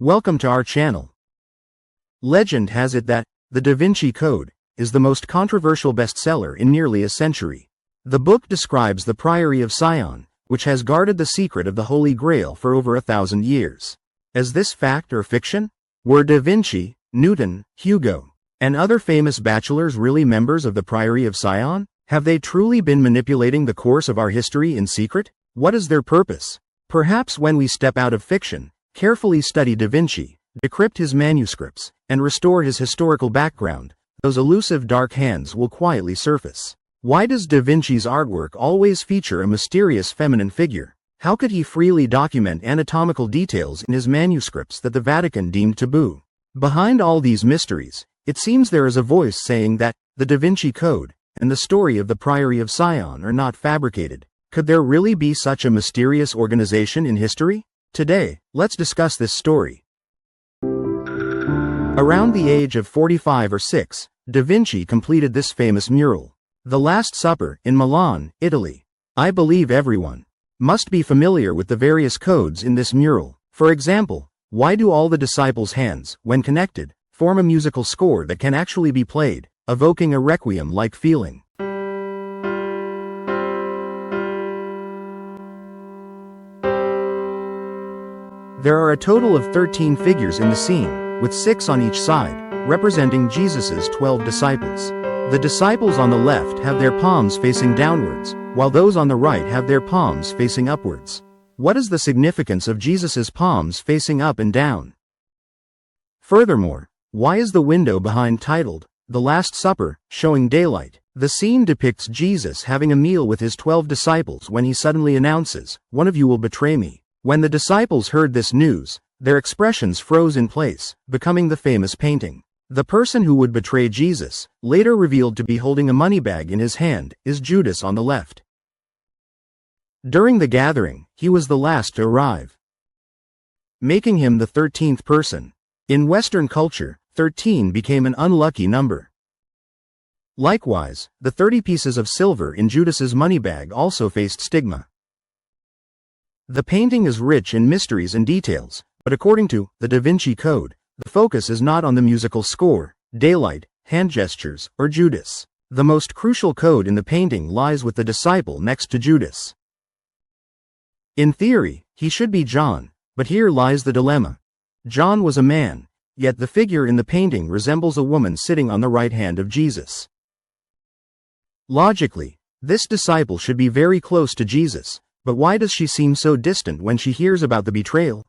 Welcome to our channel. Legend has it that the Da Vinci Code is the most controversial bestseller in nearly a century. The book describes the Priory of Sion, which has guarded the secret of the Holy Grail for over 1,000 years. Is this fact or fiction? Were Da Vinci, Newton, Hugo, and other famous bachelors really members of the Priory of Sion? Have they truly been manipulating the course of our history in secret? What is their purpose? Perhaps when we step out of fiction, carefully study Da Vinci, decrypt his manuscripts, and restore his historical background, those elusive dark hands will quietly surface. Why does Da Vinci's artwork always feature a mysterious feminine figure? How could he freely document anatomical details in his manuscripts that the Vatican deemed taboo? Behind all these mysteries, it seems there is a voice saying that the Da Vinci Code and the story of the Priory of Sion are not fabricated. Could there really be such a mysterious organization in history? Today, let's discuss this story. Around the age of 45 or 6, Da Vinci completed this famous mural, The Last Supper, in Milan, Italy. I believe everyone must be familiar with the various codes in this mural. For example, why do all the disciples' hands, when connected, form a musical score that can actually be played, evoking a requiem-like feeling? There are a total of 13 figures in the scene, with 6 on each side, representing Jesus's 12 disciples. The disciples on the left have their palms facing downwards, while those on the right have their palms facing upwards. What is the significance of Jesus's palms facing up and down? Furthermore, why is the window behind titled, The Last Supper, showing daylight? The scene depicts Jesus having a meal with his 12 disciples when he suddenly announces, "One of you will betray me." When the disciples heard this news, their expressions froze in place, becoming the famous painting. The person who would betray Jesus, later revealed to be holding a money bag in his hand, is Judas on the left. During the gathering, he was the last to arrive, making him the 13th person. In Western culture, 13 became an unlucky number. Likewise, the 30 pieces of silver in Judas's money bag also faced stigma. The painting is rich in mysteries and details, but according to the Da Vinci Code, the focus is not on the musical score, daylight, hand gestures, or Judas. The most crucial code in the painting lies with the disciple next to Judas. In theory, he should be John, but here lies the dilemma. John was a man, yet the figure in the painting resembles a woman sitting on the right hand of Jesus. Logically, this disciple should be very close to Jesus, but why does she seem so distant when she hears about the betrayal?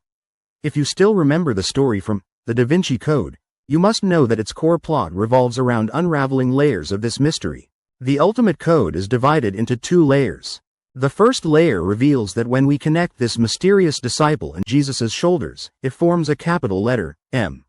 If you still remember the story from the Da Vinci Code, you must know that its core plot revolves around unraveling layers of this mystery. The ultimate code is divided into 2 layers. The first layer reveals that when we connect this mysterious disciple and Jesus's shoulders, it forms a capital letter, M.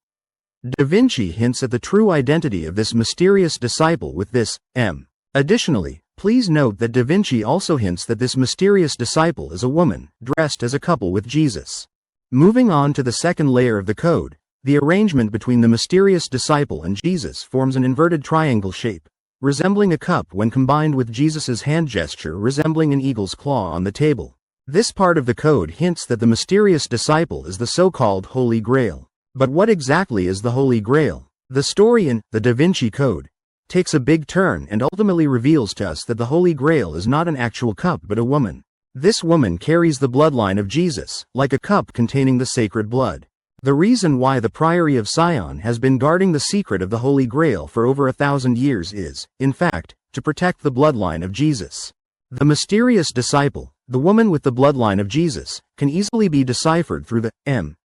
Da Vinci hints at the true identity of this mysterious disciple with this M. Additionally, please note that Da Vinci also hints that this mysterious disciple is a woman, dressed as a couple with Jesus. Moving on to the second layer of the code, the arrangement between the mysterious disciple and Jesus forms an inverted triangle shape, resembling a cup when combined with Jesus's hand gesture resembling an eagle's claw on the table. This part of the code hints that the mysterious disciple is the so-called Holy Grail. But what exactly is the Holy Grail? The story in the Da Vinci Code takes a big turn and ultimately reveals to us that the Holy Grail is not an actual cup but a woman. This woman carries the bloodline of Jesus, like a cup containing the sacred blood. The reason why the Priory of Sion has been guarding the secret of the Holy Grail for over 1,000 years is, in fact, to protect the bloodline of Jesus. The mysterious disciple, the woman with the bloodline of Jesus, can easily be deciphered through the M.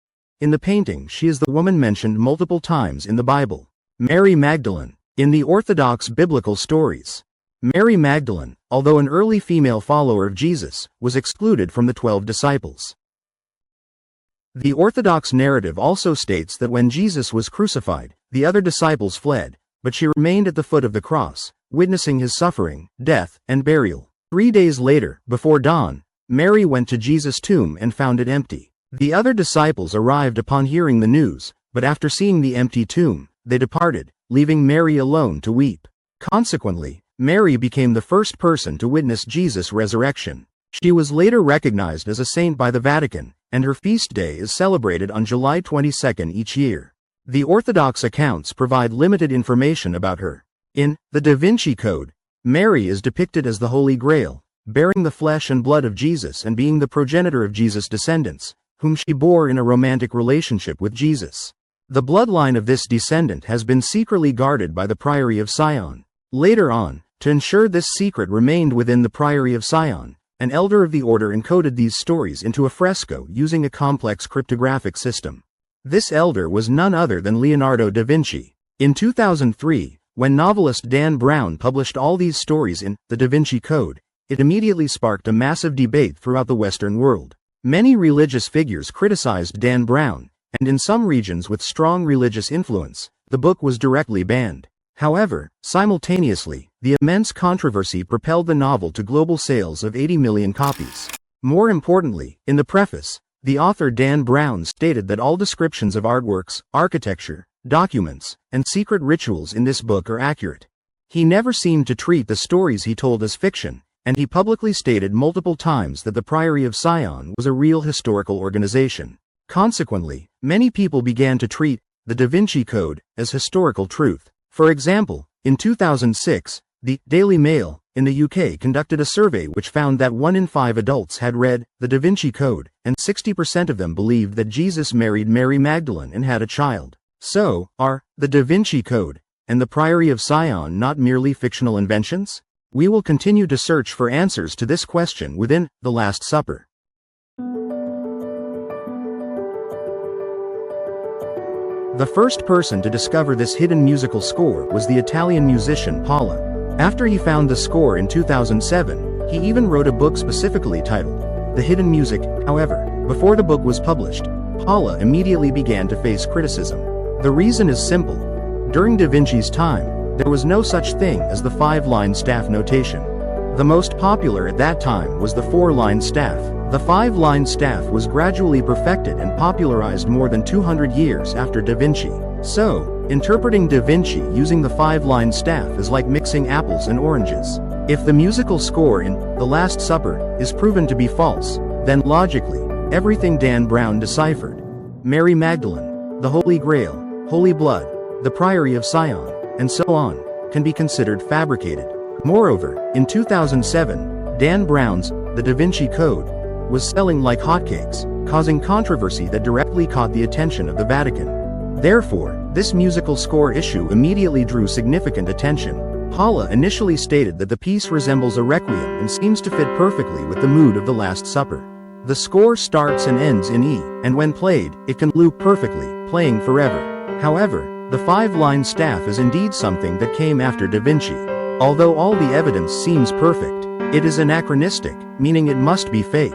In the painting, she is the woman mentioned multiple times in the Bible, Mary Magdalene. In the Orthodox biblical stories, Mary Magdalene, although an early female follower of Jesus, was excluded from the 12 disciples. The Orthodox narrative also states that when Jesus was crucified, the other disciples fled, but she remained at the foot of the cross, witnessing his suffering, death, and burial. 3 days later, before dawn, Mary went to Jesus' tomb and found it empty. The other disciples arrived upon hearing the news, but after seeing the empty tomb, they departed, leaving Mary alone to weep. Consequently, Mary became the first person to witness Jesus' resurrection. She was later recognized as a saint by the Vatican, and her feast day is celebrated on July 22 each year. The Orthodox accounts provide limited information about her. In the Da Vinci Code, Mary is depicted as the Holy Grail, bearing the flesh and blood of Jesus and being the progenitor of Jesus' descendants, whom she bore in a romantic relationship with Jesus. The bloodline of this descendant has been secretly guarded by the Priory of Sion. Later on, to ensure this secret remained within the Priory of Sion, an elder of the order encoded these stories into a fresco using a complex cryptographic system. This elder was none other than Leonardo da Vinci. In 2003, when novelist Dan Brown published all these stories in the Da Vinci Code, it immediately sparked a massive debate throughout the Western world. Many religious figures criticized Dan Brown, and in some regions with strong religious influence, the book was directly banned. However, simultaneously, the immense controversy propelled the novel to global sales of 80 million copies. More importantly, in the preface, the author Dan Brown stated that all descriptions of artworks, architecture, documents, and secret rituals in this book are accurate. He never seemed to treat the stories he told as fiction, and he publicly stated multiple times that the Priory of Sion was a real historical organization. Consequently, many people began to treat the Da Vinci Code as historical truth. For example, in 2006, the Daily Mail in the UK conducted a survey which found that 1 in 5 adults had read the Da Vinci Code, and 60% of them believed that Jesus married Mary Magdalene and had a child. So, are the Da Vinci Code and the Priory of Sion not merely fictional inventions? We will continue to search for answers to this question within The Last Supper. The first person to discover this hidden musical score was the Italian musician Paula. After he found the score in 2007, he even wrote a book specifically titled The Hidden Music. However, before the book was published, Paula immediately began to face criticism. The reason is simple. During Da Vinci's time, there was no such thing as the 5-line staff notation. The most popular at that time was the 4-line staff. The 5-line staff was gradually perfected and popularized more than 200 years after Da Vinci. So, interpreting Da Vinci using the 5-line staff is like mixing apples and oranges. If the musical score in The Last Supper is proven to be false, then logically, everything Dan Brown deciphered, Mary Magdalene, the Holy Grail, Holy Blood, the Priory of Sion, and so on, can be considered fabricated. Moreover, in 2007, Dan Brown's The Da Vinci Code was selling like hotcakes, causing controversy that directly caught the attention of the Vatican. Therefore, this musical score issue immediately drew significant attention. Paula initially stated that the piece resembles a requiem and seems to fit perfectly with the mood of The Last Supper. The score starts and ends in E, and when played, it can loop perfectly, playing forever. However, the 5-line staff is indeed something that came after Da Vinci. Although all the evidence seems perfect, it is anachronistic, meaning it must be fake.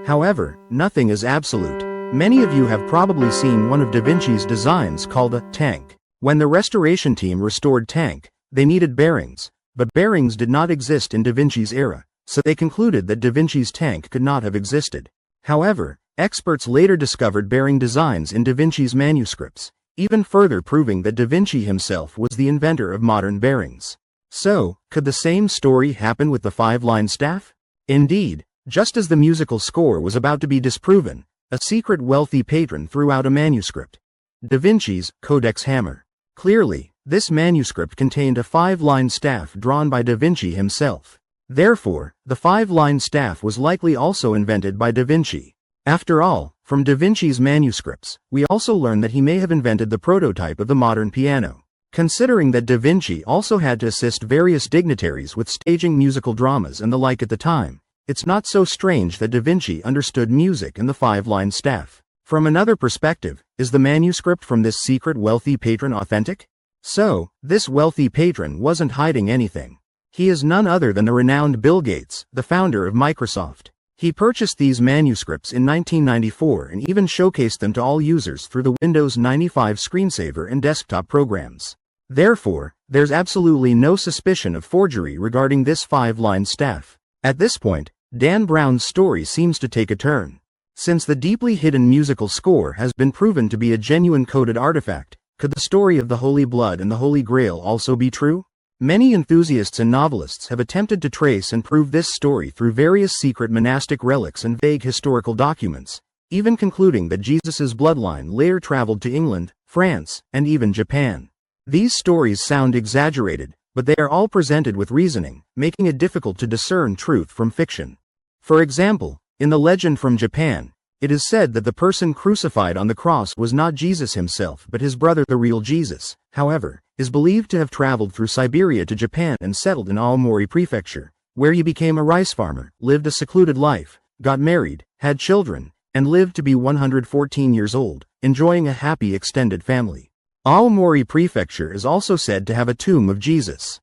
However, nothing is absolute. Many of you have probably seen one of Da Vinci's designs called a tank. When the restoration team restored tank, they needed bearings, but bearings did not exist in Da Vinci's era, so they concluded that Da Vinci's tank could not have existed. However, experts later discovered bearing designs in Da Vinci's manuscripts, even further proving that Da Vinci himself was the inventor of modern bearings. So, could the same story happen with the 5-line staff? Indeed, just as the musical score was about to be disproven, a secret wealthy patron threw out a manuscript. Da Vinci's Codex Hammer. Clearly, this manuscript contained a 5-line staff drawn by Da Vinci himself. Therefore, the 5-line staff was likely also invented by Da Vinci. After all, from Da Vinci's manuscripts, we also learn that he may have invented the prototype of the modern piano. Considering that Da Vinci also had to assist various dignitaries with staging musical dramas and the like at the time, it's not so strange that Da Vinci understood music and the 5-line staff. From another perspective, is the manuscript from this secret wealthy patron authentic? So, this wealthy patron wasn't hiding anything. He is none other than the renowned Bill Gates, the founder of Microsoft. He purchased these manuscripts in 1994 and even showcased them to all users through the Windows 95 screensaver and desktop programs. Therefore, there's absolutely no suspicion of forgery regarding this 5-line staff. At this point, Dan Brown's story seems to take a turn. Since the deeply hidden musical score has been proven to be a genuine coded artifact, could the story of the Holy Blood and the Holy Grail also be true? Many enthusiasts and novelists have attempted to trace and prove this story through various secret monastic relics and vague historical documents, even concluding that Jesus's bloodline later traveled to England, France, and even Japan. These stories sound exaggerated, but they are all presented with reasoning, making it difficult to discern truth from fiction. For example, in the legend from Japan, it is said that the person crucified on the cross was not Jesus himself but his brother, the real Jesus, however, is believed to have traveled through Siberia to Japan and settled in Aomori Prefecture, where he became a rice farmer, lived a secluded life, got married, had children, and lived to be 114 years old, enjoying a happy extended family. Aomori Prefecture is also said to have a tomb of Jesus.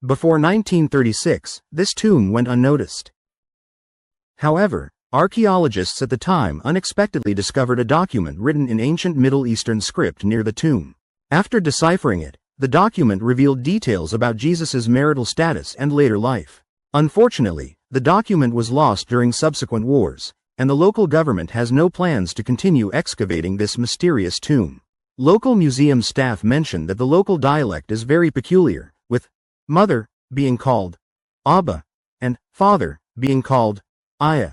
Before 1936, this tomb went unnoticed. However, archaeologists at the time unexpectedly discovered a document written in ancient Middle Eastern script near the tomb. After deciphering it, the document revealed details about Jesus's marital status and later life. Unfortunately, the document was lost during subsequent wars, and the local government has no plans to continue excavating this mysterious tomb. Local museum staff mention that the local dialect is very peculiar, with mother being called Abba and father being called Aya.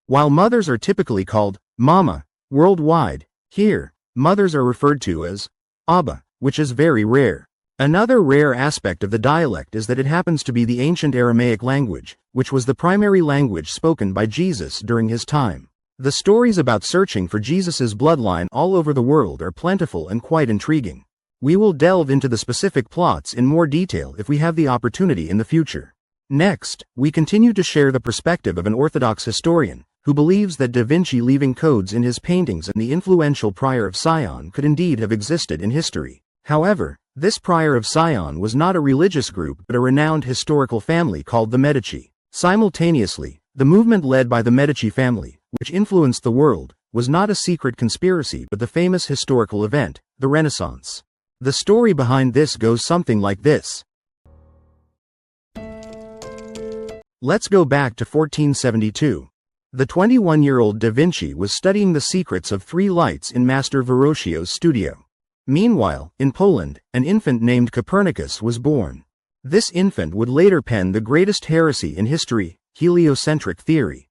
While mothers are typically called Mama worldwide, here, mothers are referred to as Abba, which is very rare. Another rare aspect of the dialect is that it happens to be the ancient Aramaic language, which was the primary language spoken by Jesus during his time. The stories about searching for Jesus's bloodline all over the world are plentiful and quite intriguing. We will delve into the specific plots in more detail if we have the opportunity in the future. Next, we continue to share the perspective of an Orthodox historian, who believes that Da Vinci leaving codes in his paintings and the influential Prior of Sion could indeed have existed in history. However, this Prior of Sion was not a religious group but a renowned historical family called the Medici. Simultaneously, the movement led by the Medici family, which influenced the world, was not a secret conspiracy but the famous historical event, the Renaissance. The story behind this goes something like this. Let's go back to 1472. The 21-year-old Da Vinci was studying the secrets of three lights in Master Verrocchio's studio. Meanwhile, in Poland, an infant named Copernicus was born. This infant would later pen the greatest heresy in history, heliocentric theory.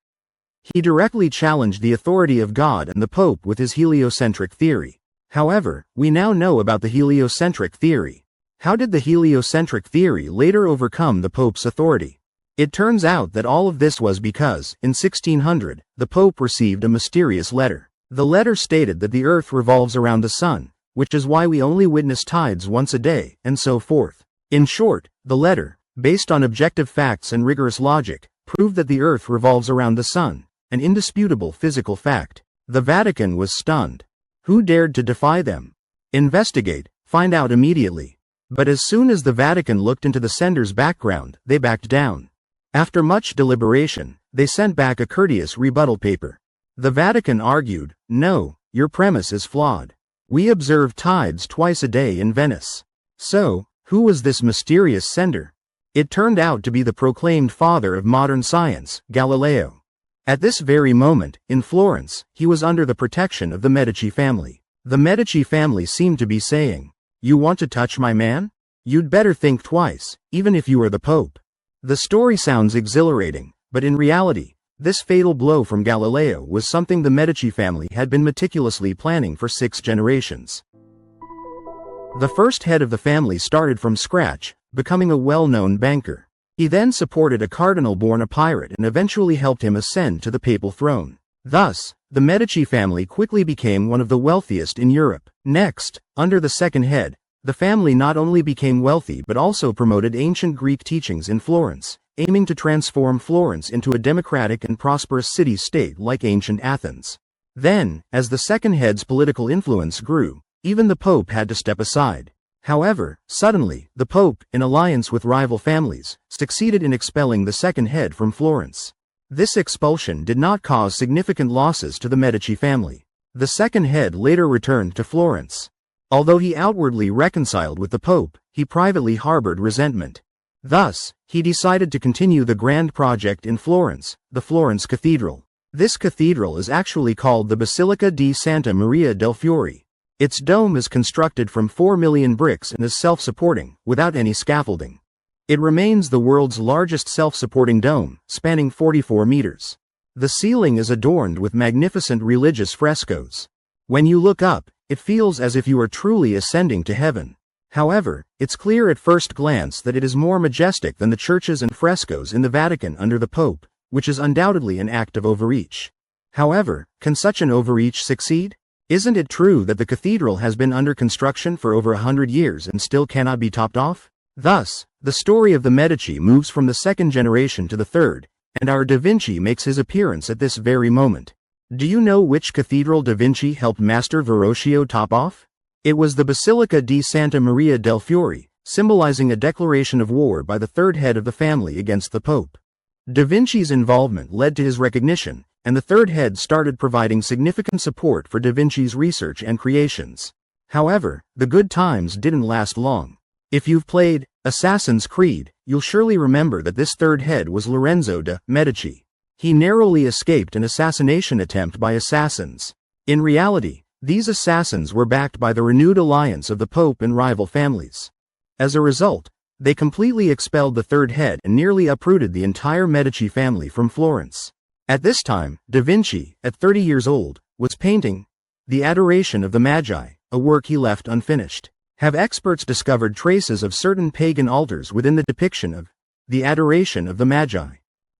He directly challenged the authority of God and the Pope with his heliocentric theory. However, we now know about the heliocentric theory. How did the heliocentric theory later overcome the Pope's authority? It turns out that all of this was because, in 1600, the Pope received a mysterious letter. The letter stated that the Earth revolves around the Sun, which is why we only witness tides once a day, and so forth. In short, the letter, based on objective facts and rigorous logic, proved that the Earth revolves around the Sun, an indisputable physical fact. The Vatican was stunned. Who dared to defy them? Investigate, find out immediately. But as soon as the Vatican looked into the sender's background, they backed down. After much deliberation, they sent back a courteous rebuttal paper. The Vatican argued, "No, your premise is flawed. We observe tides twice a day in Venice." So, who was this mysterious sender? It turned out to be the proclaimed father of modern science, Galileo. At this very moment, in Florence, he was under the protection of the Medici family. The Medici family seemed to be saying, "You want to touch my man? You'd better think twice, even if you are the Pope." The story sounds exhilarating, but in reality, this fatal blow from Galileo was something the Medici family had been meticulously planning for 6 generations. The first head of the family started from scratch, becoming a well-known banker. He then supported a cardinal born a pirate and eventually helped him ascend to the papal throne. Thus, the Medici family quickly became one of the wealthiest in Europe. Next, under the second head, the family not only became wealthy but also promoted ancient Greek teachings in Florence, aiming to transform Florence into a democratic and prosperous city-state like ancient Athens. Then, as the second head's political influence grew, even the Pope had to step aside. However, suddenly, the Pope, in alliance with rival families, succeeded in expelling the second head from Florence. This expulsion did not cause significant losses to the Medici family. The second head later returned to Florence. Although he outwardly reconciled with the Pope, he privately harbored resentment. Thus, he decided to continue the grand project in Florence, the Florence Cathedral. This cathedral is actually called the Basilica di Santa Maria del Fiore. Its dome is constructed from 4 million bricks and is self-supporting, without any scaffolding. It remains the world's largest self-supporting dome, spanning 44 meters. The ceiling is adorned with magnificent religious frescoes. When you look up, it feels as if you are truly ascending to heaven. However, it's clear at first glance that it is more majestic than the churches and frescoes in the Vatican under the Pope, which is undoubtedly an act of overreach. However, can such an overreach succeed? Isn't it true that the cathedral has been under construction for over 100 years and still cannot be topped off? Thus, the story of the Medici moves from the second generation to the third, and our Da Vinci makes his appearance at this very moment. Do you know which cathedral Da Vinci helped Master Verrocchio top off? It was the Basilica di Santa Maria del Fiore, symbolizing a declaration of war by the third head of the family against the Pope. Da Vinci's involvement led to his recognition, and the third head started providing significant support for Da Vinci's research and creations. However, the good times didn't last long. If you've played Assassin's Creed, you'll surely remember that this third head was Lorenzo de' Medici. He narrowly escaped an assassination attempt by assassins. In reality, these assassins were backed by the renewed alliance of the Pope and rival families. As a result, they completely expelled the third head and nearly uprooted the entire Medici family from Florence. At this time, Da Vinci, at 30 years old, was painting The Adoration of the Magi, a work he left unfinished. Have experts discovered traces of certain pagan altars within the depiction of The Adoration of the Magi?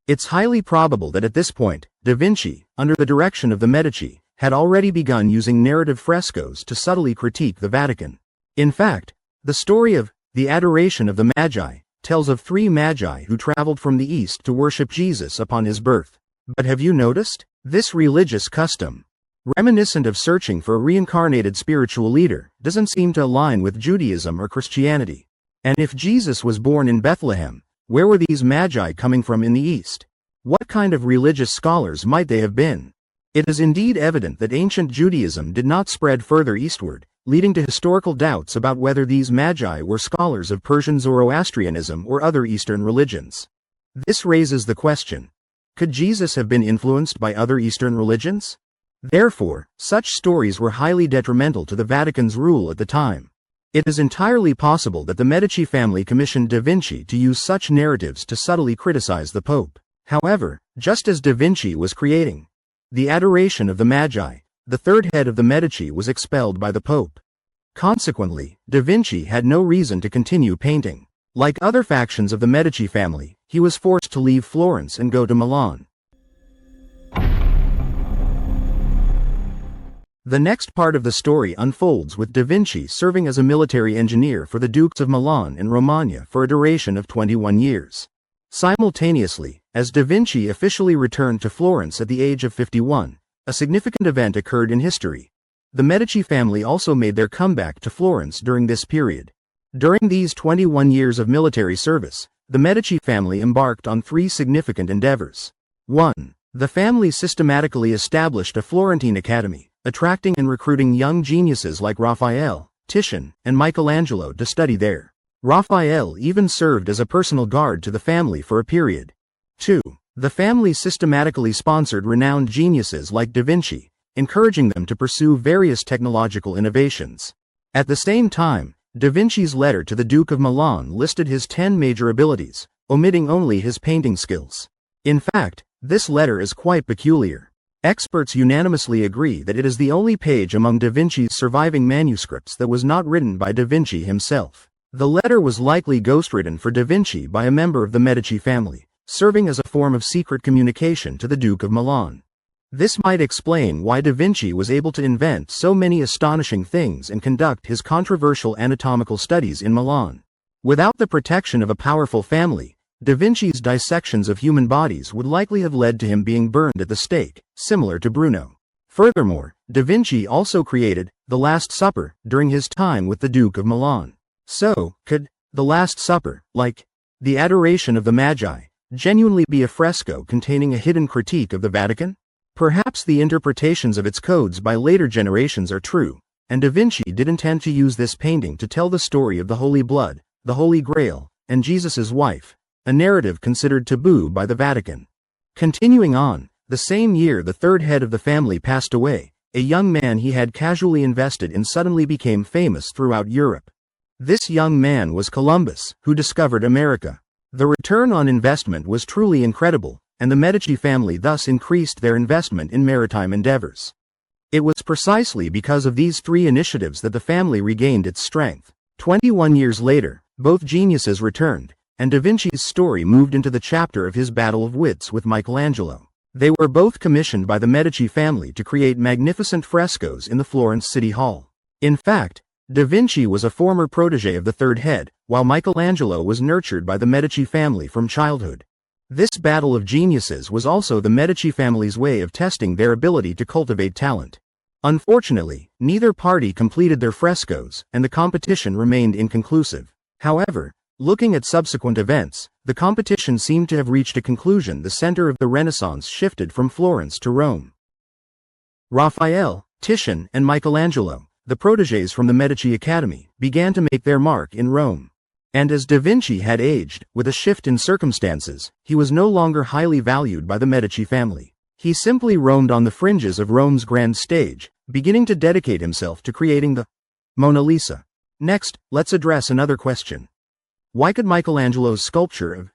It's highly probable that at this point, Da Vinci, under the direction of the Medici, had already begun using narrative frescoes to subtly critique the Vatican. In fact, the story of The Adoration of the Magi tells of 3 magi who traveled from the east to worship Jesus upon his birth. But have you noticed? This religious custom, reminiscent of searching for a reincarnated spiritual leader, doesn't seem to align with Judaism or Christianity. And if Jesus was born in Bethlehem, where were these magi coming from in the east? What kind of religious scholars might they have been? It is indeed evident that ancient Judaism did not spread further eastward, leading to historical doubts about whether these magi were scholars of Persian Zoroastrianism or other Eastern religions. This raises the question: could Jesus have been influenced by other Eastern religions? Therefore, such stories were highly detrimental to the Vatican's rule at the time. It is entirely possible that the Medici family commissioned Da Vinci to use such narratives to subtly criticize the Pope. However, just as Da Vinci was creating The Adoration of the Magi, the third head of the Medici was expelled by the Pope. Consequently, Da Vinci had no reason to continue painting. Like other factions of the Medici family, he was forced to leave Florence and go to Milan. The next part of the story unfolds with Da Vinci serving as a military engineer for the Dukes of Milan and Romagna for a duration of 21 years. Simultaneously, as Da Vinci officially returned to Florence at the age of 51, a significant event occurred in history. The Medici family also made their comeback to Florence during this period. During these 21 years of military service, the Medici family embarked on 3 significant endeavors. 1. The family systematically established a Florentine academy, attracting and recruiting young geniuses like Raphael, Titian, and Michelangelo to study there. Raphael even served as a personal guard to the family for a period. 2. The family systematically sponsored renowned geniuses like Da Vinci, encouraging them to pursue various technological innovations. At the same time, Da Vinci's letter to the Duke of Milan listed his 10 major abilities, omitting only his painting skills. In fact, this letter is quite peculiar. Experts unanimously agree that it is the only page among Da Vinci's surviving manuscripts that was not written by Da Vinci himself. The letter was likely ghostwritten for Da Vinci by a member of the Medici family, serving as a form of secret communication to the Duke of Milan. This might explain why Da Vinci was able to invent so many astonishing things and conduct his controversial anatomical studies in Milan. Without the protection of a powerful family, Da Vinci's dissections of human bodies would likely have led to him being burned at the stake, similar to Bruno. Furthermore, Da Vinci also created The Last Supper during his time with the Duke of Milan. So, could The Last Supper, like The Adoration of the Magi, genuinely be a fresco containing a hidden critique of the Vatican? Perhaps the interpretations of its codes by later generations are true, and Da Vinci did intend to use this painting to tell the story of the Holy Blood, the Holy Grail, and Jesus' wife, a narrative considered taboo by the Vatican. Continuing on, the same year the third head of the family passed away, a young man he had casually invested in suddenly became famous throughout Europe. This young man was Columbus, who discovered America. The return on investment was truly incredible, and the Medici family thus increased their investment in maritime endeavors. It was precisely because of these three initiatives that the family regained its strength. 21 years later, both geniuses returned, and Da Vinci's story moved into the chapter of his battle of wits with Michelangelo. They were both commissioned by the Medici family to create magnificent frescoes in the Florence City Hall. In fact, Da Vinci was a former protege of the third head, while Michelangelo was nurtured by the Medici family from childhood. This battle of geniuses was also the Medici family's way of testing their ability to cultivate talent. Unfortunately, neither party completed their frescoes, and the competition remained inconclusive. However, looking at subsequent events, the competition seemed to have reached a conclusion. The center of the Renaissance shifted from Florence to Rome. Raphael, Titian, and Michelangelo, the protégés from the Medici Academy, began to make their mark in Rome. And as Da Vinci had aged, with a shift in circumstances, he was no longer highly valued by the Medici family. He simply roamed on the fringes of Rome's grand stage, beginning to dedicate himself to creating the Mona Lisa. Next, let's address another question. Why could Michelangelo's sculpture of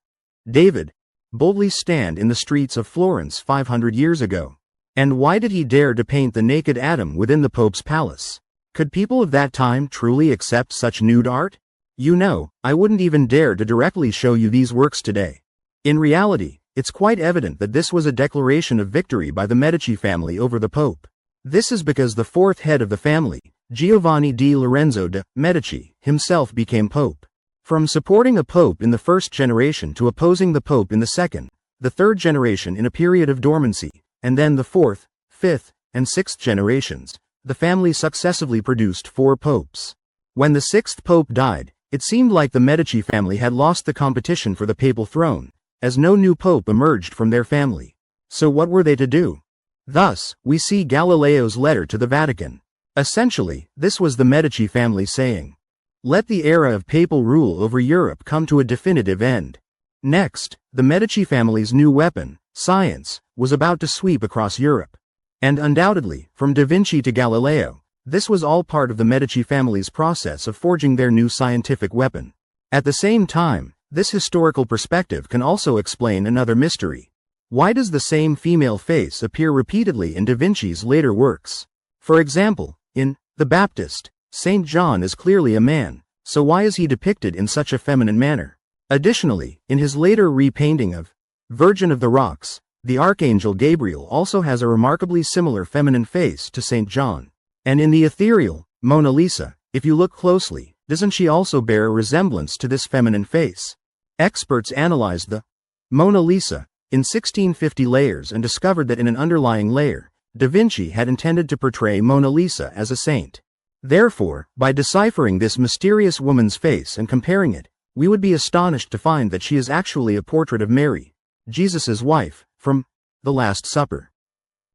David boldly stand in the streets of Florence 500 years ago? And why did he dare to paint the naked Adam within the Pope's palace? Could people of that time truly accept such nude art? You know, I wouldn't even dare to directly show you these works today. In reality, it's quite evident that this was a declaration of victory by the Medici family over the Pope. This is because the fourth head of the family, Giovanni di Lorenzo de' Medici, himself became Pope. From supporting a Pope in the first generation to opposing the Pope in the second, the third generation in a period of dormancy, and then the fourth, fifth, and sixth generations, the family successively produced 4 popes. When the sixth pope died, it seemed like the Medici family had lost the competition for the papal throne, as no new pope emerged from their family. So what were they to do? Thus, we see Galileo's letter to the Vatican. Essentially, this was the Medici family saying, "Let the era of papal rule over Europe come to a definitive end." Next, the Medici family's new weapon, science, was about to sweep across Europe. And undoubtedly, from Da Vinci to Galileo, this was all part of the Medici family's process of forging their new scientific weapon. At the same time, this historical perspective can also explain another mystery. Why does the same female face appear repeatedly in Da Vinci's later works? For example, in The Baptist, St. John is clearly a man, so why is he depicted in such a feminine manner? Additionally, in his later repainting of Virgin of the Rocks, the Archangel Gabriel also has a remarkably similar feminine face to St. John. And in the ethereal Mona Lisa, if you look closely, doesn't she also bear a resemblance to this feminine face? Experts analyzed the Mona Lisa in 1650 layers and discovered that in an underlying layer, Da Vinci had intended to portray Mona Lisa as a saint. Therefore, by deciphering this mysterious woman's face and comparing it, we would be astonished to find that she is actually a portrait of Mary, Jesus' wife, from The Last Supper.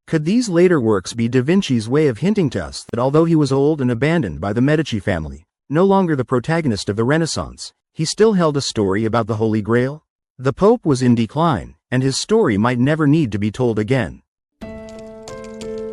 Could these later works be Da Vinci's way of hinting to us that although he was old and abandoned by the Medici family, no longer the protagonist of the Renaissance, he still held a story about the Holy Grail? The Pope was in decline, and his story might never need to be told again.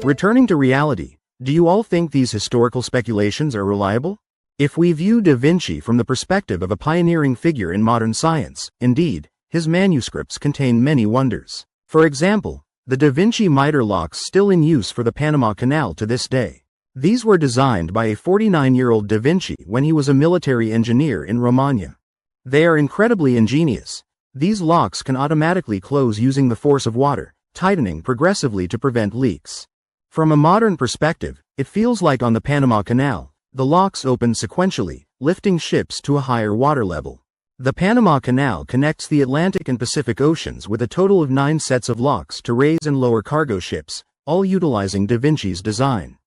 Returning to reality, do you all think these historical speculations are reliable? If we view Da Vinci from the perspective of a pioneering figure in modern science, indeed, his manuscripts contain many wonders. For example, the Da Vinci mitre locks still in use for the Panama Canal to this day. These were designed by a 49-year-old Da Vinci when he was a military engineer in Romagna. They are incredibly ingenious. These locks can automatically close using the force of water, tightening progressively to prevent leaks. From a modern perspective, it feels like on the Panama Canal, the locks open sequentially, lifting ships to a higher water level. The Panama Canal connects the Atlantic and Pacific Oceans with a total of 9 sets of locks to raise and lower cargo ships, all utilizing Da Vinci's design.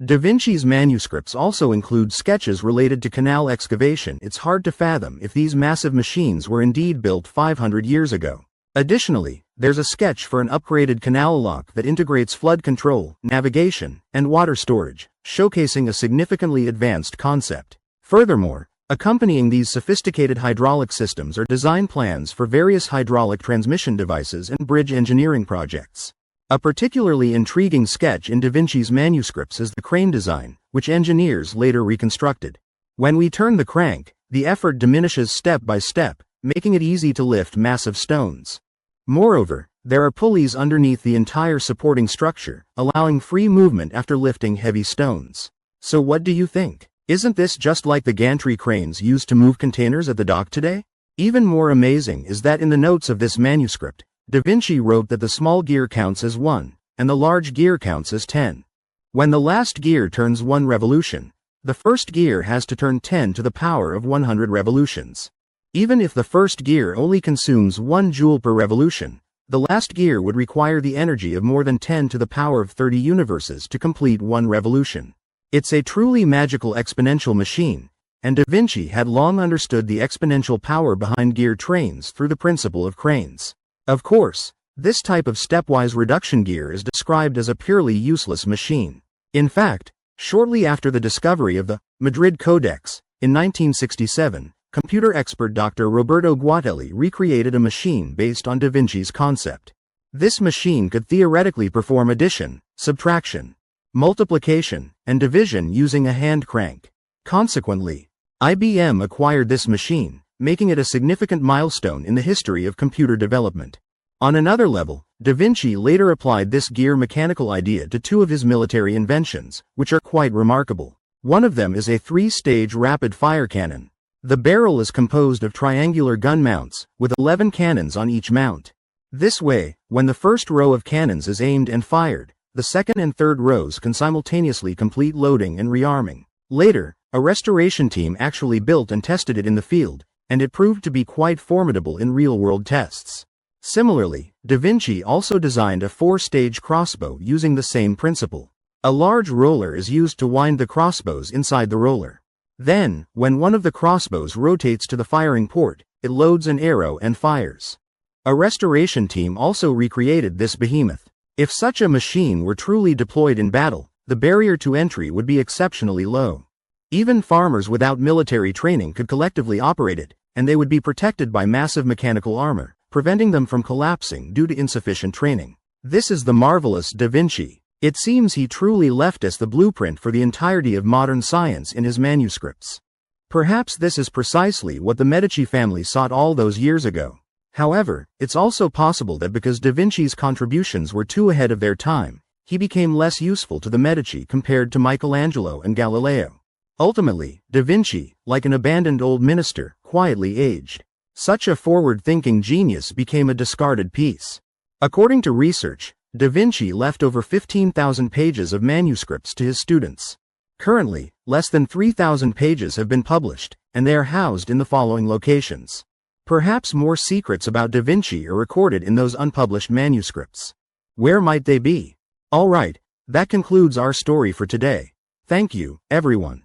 Da Vinci's manuscripts also include sketches related to canal excavation. It's hard to fathom if these massive machines were indeed built 500 years ago. Additionally, there's a sketch for an upgraded canal lock that integrates flood control, navigation, and water storage, showcasing a significantly advanced concept. Furthermore, accompanying these sophisticated hydraulic systems are design plans for various hydraulic transmission devices and bridge engineering projects. A particularly intriguing sketch in Da Vinci's manuscripts is the crane design, which engineers later reconstructed. When we turn the crank, the effort diminishes step by step, making it easy to lift massive stones. Moreover, There are pulleys underneath the entire supporting structure, allowing free movement after lifting heavy stones. So what do you think? Isn't this just like the gantry cranes used to move containers at the dock today? Even more amazing is that in the notes of this manuscript, Da Vinci wrote that the small gear counts as 1, and the large gear counts as 10. When the last gear turns 1 revolution, the first gear has to turn 10 to the power of 100 revolutions. Even if the first gear only consumes 1 joule per revolution, the last gear would require the energy of more than 10 to the power of 30 universes to complete 1 revolution. It's a truly magical exponential machine, and Da Vinci had long understood the exponential power behind gear trains through the principle of cranes. Of course, this type of stepwise reduction gear is described as a purely useless machine. In fact, shortly after the discovery of the Madrid Codex, in 1967, computer expert Dr. Roberto Guatelli recreated a machine based on Da Vinci's concept. This machine could theoretically perform addition, subtraction, multiplication, and division using a hand crank. Consequently, IBM acquired this machine, making it a significant milestone in the history of computer development. On another level, Da Vinci later applied this gear mechanical idea to 2 of his military inventions, which are quite remarkable. One of them is a 3-stage rapid-fire cannon. The barrel is composed of triangular gun mounts, with 11 cannons on each mount. This way, when the first row of cannons is aimed and fired, the second and third rows can simultaneously complete loading and rearming. Later, a restoration team actually built and tested it in the field, and it proved to be quite formidable in real-world tests. Similarly, Da Vinci also designed a 4-stage crossbow using the same principle. A large roller is used to wind the crossbows inside the roller. Then, when one of the crossbows rotates to the firing port, it loads an arrow and fires. A restoration team also recreated this behemoth. If such a machine were truly deployed in battle, the barrier to entry would be exceptionally low. Even farmers without military training could collectively operate it, and they would be protected by massive mechanical armor, preventing them from collapsing due to insufficient training. This is the marvelous Da Vinci. It seems he truly left us the blueprint for the entirety of modern science in his manuscripts. Perhaps this is precisely what the Medici family sought all those years ago. However, it's also possible that because Da Vinci's contributions were too ahead of their time, he became less useful to the Medici compared to Michelangelo and Galileo. Ultimately, Da Vinci, like an abandoned old minister, quietly aged. Such a forward-thinking genius became a discarded piece. According to research, Da Vinci left over 15,000 pages of manuscripts to his students. Currently, less than 3,000 pages have been published, and they are housed in the following locations. Perhaps more secrets about Da Vinci are recorded in those unpublished manuscripts. Where might they be? Alright, that concludes our story for today. Thank you, everyone.